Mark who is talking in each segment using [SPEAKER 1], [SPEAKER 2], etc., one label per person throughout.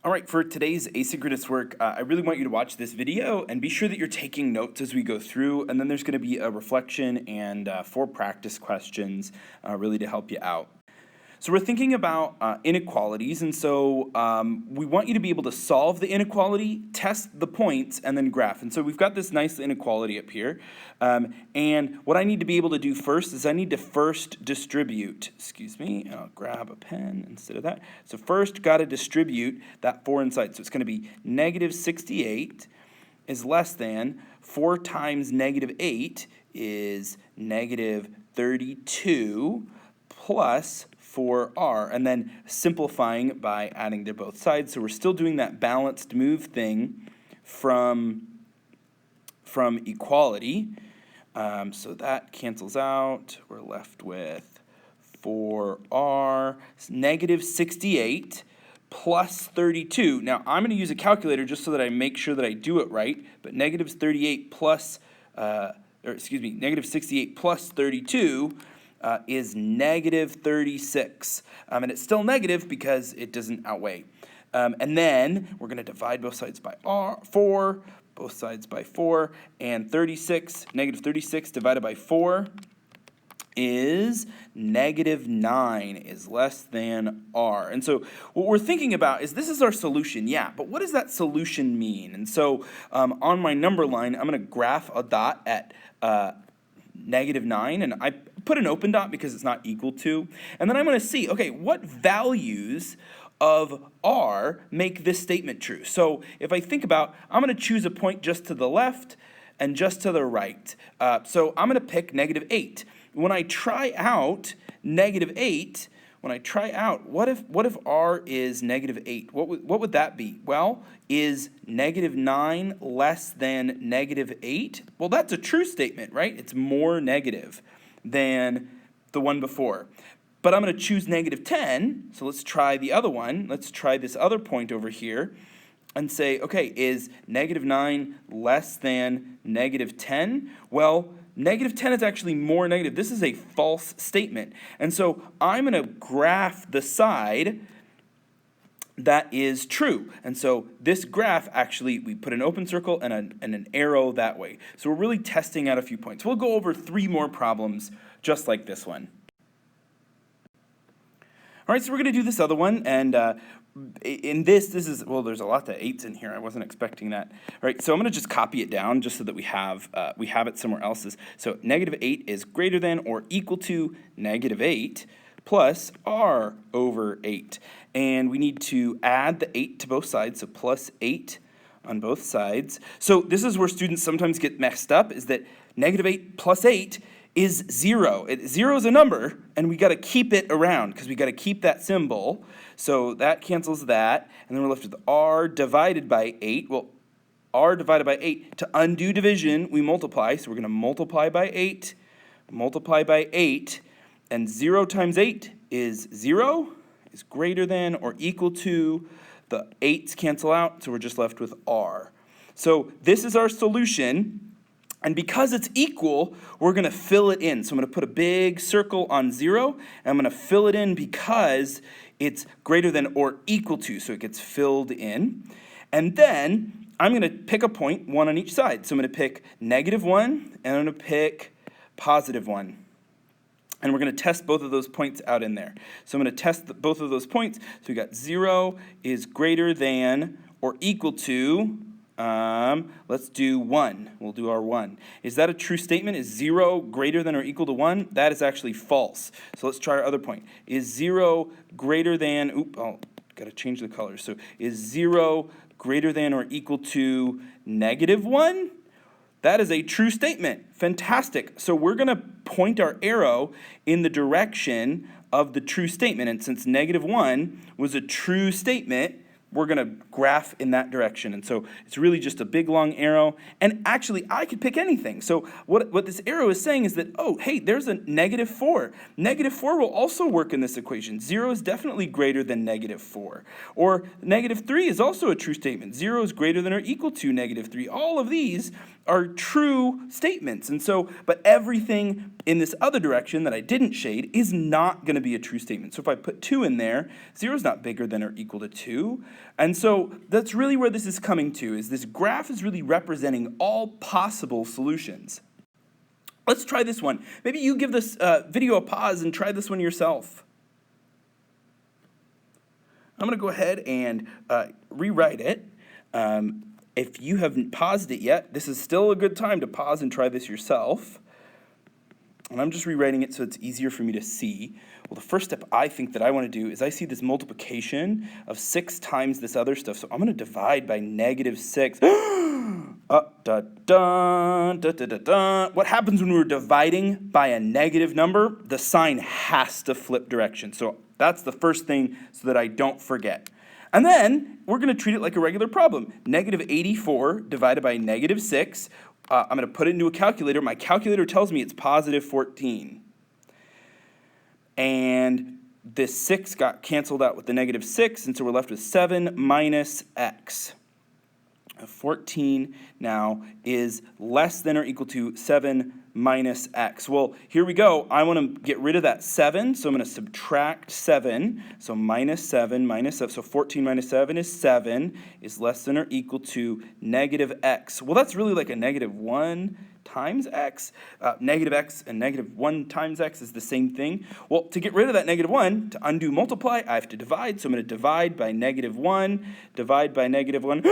[SPEAKER 1] All right, for today's asynchronous work, I really want you to watch this video and be sure that you're taking notes as we go through, and then there's going to be a reflection and 4 practice questions really to help you out. So we're thinking about inequalities, and so we want you to be able to solve the inequality, test the points, and then graph. And so we've got this nice inequality up here, and what I need to be able to do first is I need to first distribute. Excuse me, I'll grab a pen instead of that. So first, got to distribute that 4 inside. So it's going to be negative 68 is less than 4 times negative 8 is negative 32 plus 4r, and then simplifying by adding to both sides. So we're still doing that balanced move thing from equality. So that cancels out. We're left with 4r, negative 68 plus 32. Now I'm going to use a calculator just so that I make sure that I do it right, but negative 38 plus, negative 68 plus 32 is negative 36. And it's still negative because it doesn't outweigh. And then we're going to divide both sides by 4, both sides by 4, and 36, negative 36 divided by 4 is negative 9 is less than r. And so what we're thinking about is this is our solution, yeah, but what does that solution mean? And so on my number line, I'm going to graph a dot at negative 9, and I put an open dot because it's not equal to, and then I'm going to see, okay, what values of r make this statement true? So if I think about, I'm going to choose a point just to the left and just to the right. So I'm going to pick negative 8. When I try out negative 8, what if r is negative 8? What would that be? Well, is negative 9 less than negative 8? Well, that's a true statement, right? It's more negative than the one before. But I'm going to choose negative 10, so let's try the other one. Let's try this other point over here and say, okay, is negative 9 less than negative 10? Well, negative 10 is actually more negative. This is a false statement. And so I'm going to graph the side that is true. And so this graph, actually, we put an open circle and an arrow that way. So we're really testing out a few points. We'll go over 3 more problems just like this one. All right, so we're going to do this other one, and in this is, well, there's a lot of 8s in here. I wasn't expecting that. All right, so I'm going to just copy it down just so that we have it somewhere else. So negative 8 is greater than or equal to negative 8 plus r over 8. And we need to add the 8 to both sides, so plus 8 on both sides. So this is where students sometimes get messed up, is that negative 8 plus 8 is 0. 0 is a number, and we got to keep it around because we got to keep that symbol. So that cancels that, and then we're left with r divided by 8. Well, r divided by 8, to undo division, we multiply. So we're going to multiply by 8, and 0 times 8 is 0, is greater than or equal to, the 8's cancel out, so we're just left with r. So this is our solution. And because it's equal, we're going to fill it in. So I'm going to put a big circle on 0, and I'm going to fill it in because it's greater than or equal to, so it gets filled in. And then I'm going to pick a point, 1 on each side. So I'm going to pick negative 1, and I'm going to pick positive 1. And we're going to test both of those points out in there. So I'm going to test both of those points. So we got 0 is greater than or equal to, let's do 1. We'll do our 1. Is that a true statement? Is 0 greater than or equal to 1? That is actually false. So let's try our other point. Is 0 greater than, got to change the color. So is 0 greater than or equal to negative 1? That is a true statement. Fantastic. So we're going to point our arrow in the direction of the true statement. And since negative 1 was a true statement, we're going to graph in that direction. And so it's really just a big, long arrow. And actually, I could pick anything. So what this arrow is saying is that, oh, hey, there's a negative 4. Negative 4 will also work in this equation. 0 is definitely greater than negative 4. Or negative 3 is also a true statement. 0 is greater than or equal to negative 3. All of these are true statements. And so, but everything in this other direction that I didn't shade is not going to be a true statement. So if I put 2 in there, 0 is not bigger than or equal to 2. And so that's really where this is coming to, is this graph is really representing all possible solutions. Let's try this one. Maybe you give this video a pause and try this one yourself. I'm going to go ahead and rewrite it. If you haven't paused it yet, this is still a good time to pause and try this yourself. And I'm just rewriting it so it's easier for me to see. Well, the first step I think that I want to do is I see this multiplication of 6 times this other stuff. So I'm going to divide by -6. What happens when we're dividing by a negative number? The sign has to flip direction. So that's the first thing so that I don't forget. And then we're going to treat it like a regular problem. -84 divided by -6. I'm going to put it into a calculator. My calculator tells me it's +14. And this 6 got canceled out with the -6, and so we're left with 7 minus x. 14 now is less than or equal to 7 minus x. Well, here we go. I want to get rid of that 7, so I'm going to subtract 7. So -7 minus 7. So 14 minus 7 is 7, is less than or equal to -x. Well, that's really like a -1 times x. -x and -1 times x is the same thing. Well, to get rid of that -1, to undo multiply, I have to divide. So I'm going to divide by -1, divide by -1.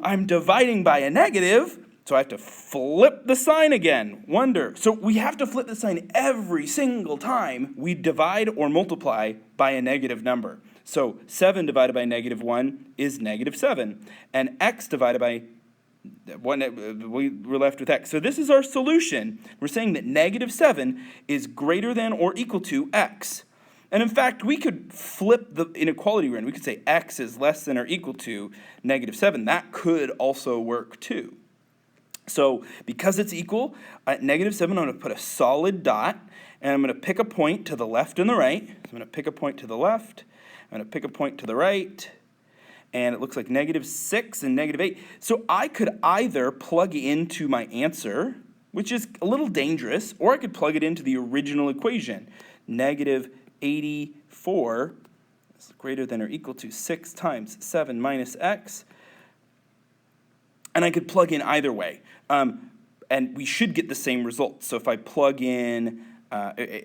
[SPEAKER 1] I'm dividing by a negative, so I have to flip the sign again. Wonder. So we have to flip the sign every single time we divide or multiply by a negative number. So 7 divided by -1 is -7. And x divided by 1, we're left with x. So this is our solution. We're saying that -7 is greater than or equal to x. And in fact, we could flip the inequality we're in. We could say x is less than or equal to -7. That could also work too. So because it's equal, at -7, I'm going to put a solid dot, and I'm going to pick a point to the left and the right. So I'm going to pick a point to the left, I'm going to pick a point to the right, and it looks like -6 and -8. So I could either plug into my answer, which is a little dangerous, or I could plug it into the original equation. -84 is greater than or equal to 6 times 7 minus x. And I could plug in either way. And we should get the same result. So if I plug in,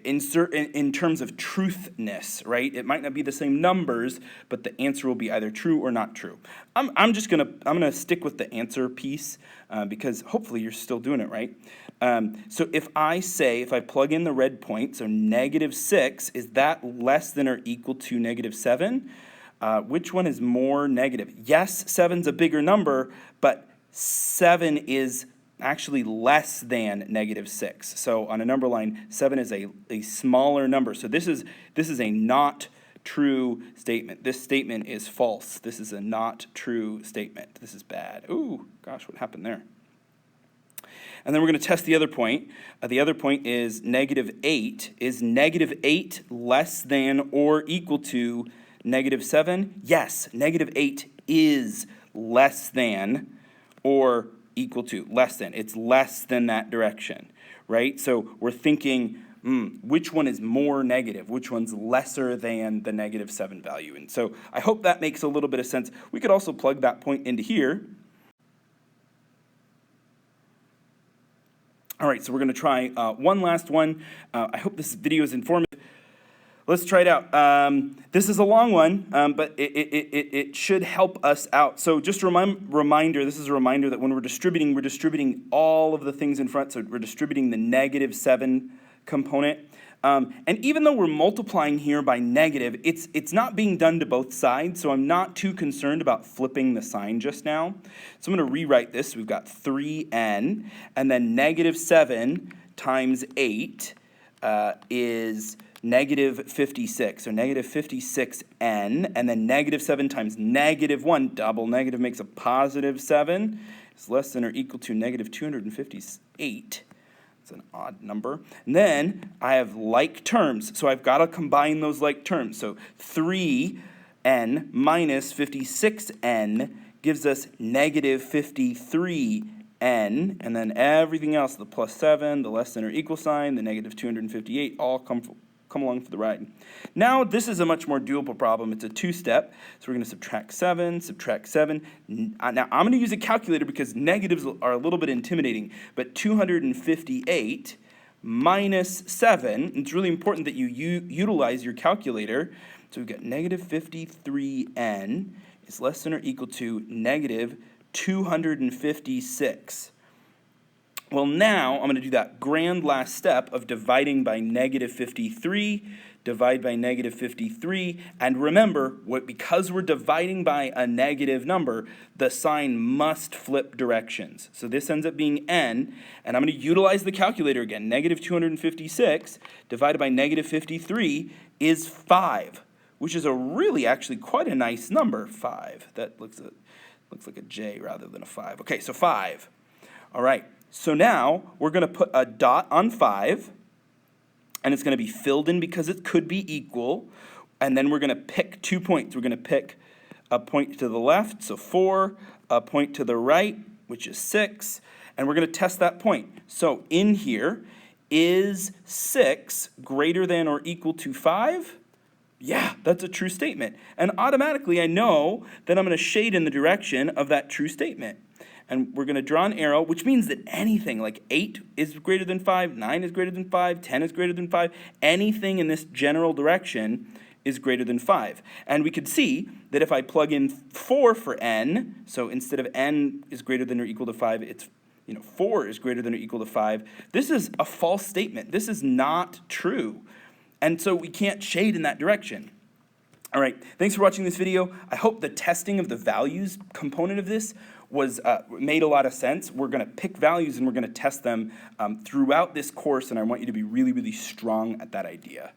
[SPEAKER 1] insert in terms of truthness, right? It might not be the same numbers, but the answer will be either true or not true. I'm gonna stick with the answer piece because hopefully you're still doing it right. So if I plug in the red point, so -6, is that less than or equal to -7? Which one is more negative? Yes, 7's a bigger number, but 7 is actually less than -6. So on a number line, 7 is a smaller number. So this is a not true statement. This statement is false. This is a not true statement. This is bad. Ooh, gosh, what happened there? And then we're going to test the other point. The other point is -8. Is -8 less than or equal to -7? Yes, -8 is less than or equal to, less than. It's less than that direction, right? So we're thinking, which one is more negative? Which one's lesser than the -7 value? And so I hope that makes a little bit of sense. We could also plug that point into here. All right, so we're going to try one last one. I hope this video is informative. Let's try it out. This is a long one, but it should help us out. So just a reminder, this is a reminder that when we're distributing all of the things in front, so we're distributing the -7 component. And even though we're multiplying here by negative, it's not being done to both sides, so I'm not too concerned about flipping the sign just now. So I'm going to rewrite this. We've got 3n, and then -7 times 8 is -56, so -56n, and then -7 times -1, double negative makes a +7, is less than or equal to -258. It's an odd number. And then I have like terms, so I've got to combine those like terms. So 3n minus 56n gives us -53 n, and then everything else, the plus 7, the less than or equal sign, the negative 258, all come along for the ride. Now, this is a much more doable problem. It's a two-step, so we're going to subtract 7. Now, I'm going to use a calculator because negatives are a little bit intimidating, but 258 minus 7, it's really important that you utilize your calculator. So we've got negative 53n is less than or equal to negative 256. Well, now I'm going to do that grand last step of dividing by negative 53, divide by negative 53, and remember, because we're dividing by a negative number, the sign must flip directions. So this ends up being n, and I'm going to utilize the calculator again. Negative 256 divided by negative 53 is 5, which is actually quite a nice number, 5. That looks like a J rather than a 5. Okay, so 5. All right. So now we're going to put a dot on 5, and it's going to be filled in because it could be equal, and then we're going to pick 2 points. We're going to pick a point to the left, so 4, a point to the right, which is 6, and we're going to test that point. So in here, is 6 greater than or equal to 5? Yeah, that's a true statement. And automatically I know that I'm going to shade in the direction of that true statement. And we're going to draw an arrow, which means that anything, like 8 is greater than 5, 9 is greater than 5, 10 is greater than 5, anything in this general direction is greater than 5. And we could see that if I plug in 4 for n, so instead of n is greater than or equal to 5, it's 4 is greater than or equal to 5. This is a false statement. This is not true. And so we can't shade in that direction. All right, thanks for watching this video. I hope the testing of the values component of this made a lot of sense. We're going to pick values and we're going to test them throughout this course, and I want you to be really, really strong at that idea.